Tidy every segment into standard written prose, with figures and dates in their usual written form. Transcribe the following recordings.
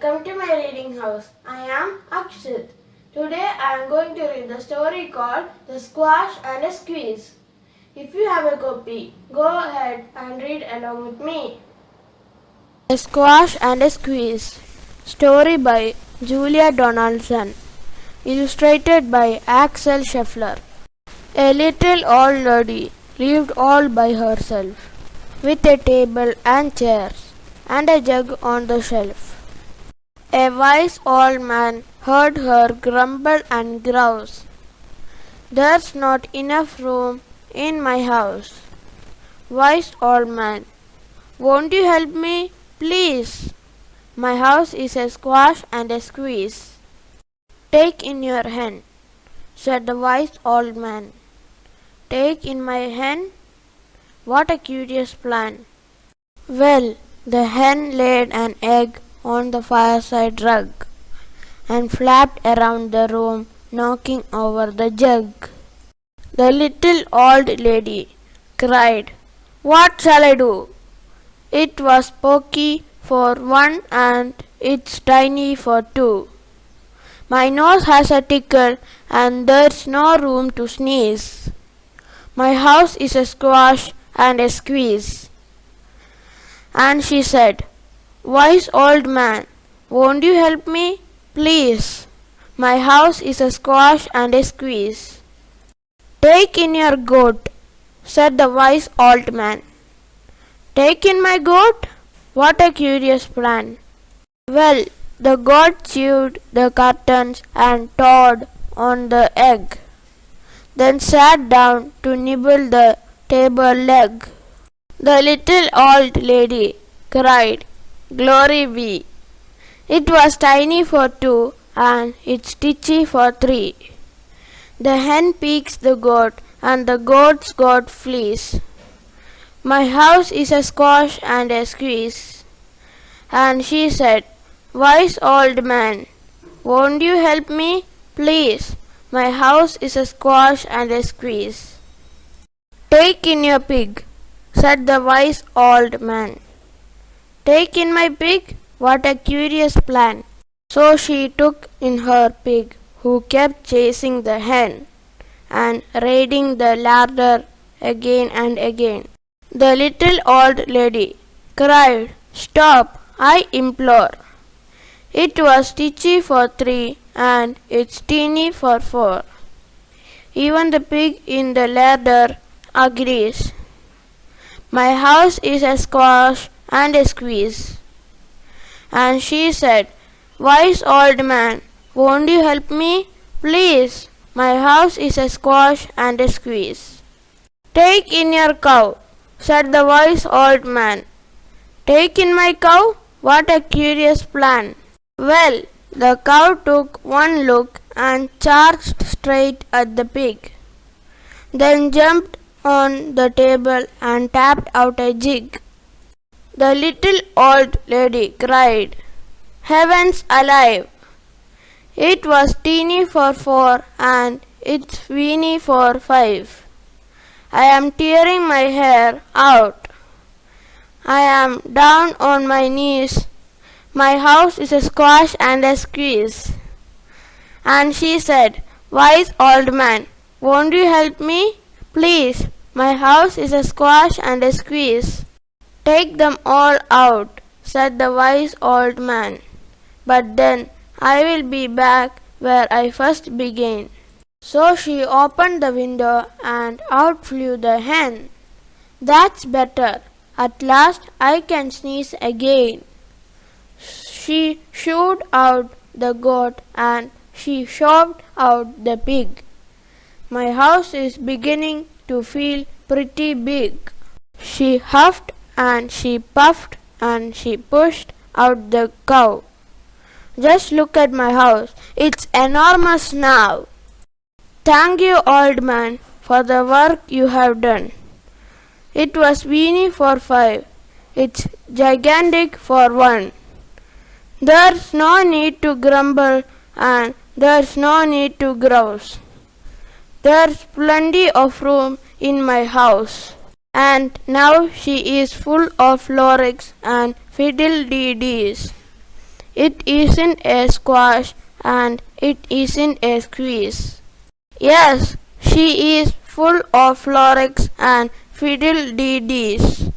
Welcome to my reading house. I am Akshit. Today I am going to read the story called The Squash and a Squeeze. If you have a copy, go ahead and read along with me. A Squash and a Squeeze. Story by Julia Donaldson. Illustrated by Axel Scheffler. A little old lady lived all by herself, with a table and chairs, and a jug on the shelf. A wise old man heard her grumble and grouse. "There's not enough room in my house." "Wise old man, won't you help me, please? My house is a squash and a squeeze." "Take in your hen," said the wise old man. "Take in my hen? What a curious plan." Well, the hen laid an egg on the fireside rug and flapped around the room, knocking over the jug. The little old lady cried, "What shall I do? It was pokey for one and it's tiny for two. My nose has a tickle and there's no room to sneeze. My house is a squash and a squeeze." And she said, "Wise old man, won't you help me, please? My house is a squash and a squeeze." "Take in your goat," said the wise old man. "Take in my goat? What a curious plan." Well, the goat chewed the curtains and trod on the egg, then sat down to nibble the table leg. The little old lady cried, "Glory be! It was tiny for two and it's stitchy for three. The hen peeks the goat and the goat's got fleas. My house is a squash and a squeeze." And she said, "Wise old man, won't you help me, please? My house is a squash and a squeeze." "Take in your pig," said the wise old man. "Take in my pig? What a curious plan." So she took in her pig, who kept chasing the hen and raiding the larder again and again. The little old lady cried, "Stop, I implore. It was stitchy for three and it's teeny for four. Even the pig in the larder agrees. My house is a squash and a squeeze." And she said, "Wise old man, won't you help me, please? My house is a squash and a squeeze." "Take in your cow," said the wise old man. "Take in my cow? What a curious plan." Well, the cow took one look and charged straight at the pig, then jumped on the table and tapped out a jig. The little old lady cried, "Heavens alive! It was teeny for four and it's weeny for five. I am tearing my hair out. I am down on my knees. My house is a squash and a squeeze." And she said, "Wise old man, won't you help me, please? My house is a squash and a squeeze." "Take them all out," said the wise old man. "But then I will be back where I first began." So she opened the window and out flew the hen. "That's better. At last I can sneeze again." She shooed out the goat and she shoved out the pig. "My house is beginning to feel pretty big." She huffed and she puffed and she pushed out the cow. "Just look at my house. It's enormous now." "Thank you, old man, for the work you have done. It was weeny for five. It's gigantic for one. There's no need to grumble and there's no need to grouse. There's plenty of room in my house." And now she is full of lyrics and fiddle-dee-dees. It isn't a squash and it isn't a squeeze. Yes, she is full of florets and fiddle-dee-dees.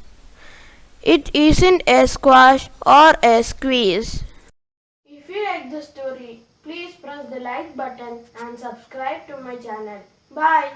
It isn't a squash or a squeeze. If you like the story, please press the like button and subscribe to my channel. Bye.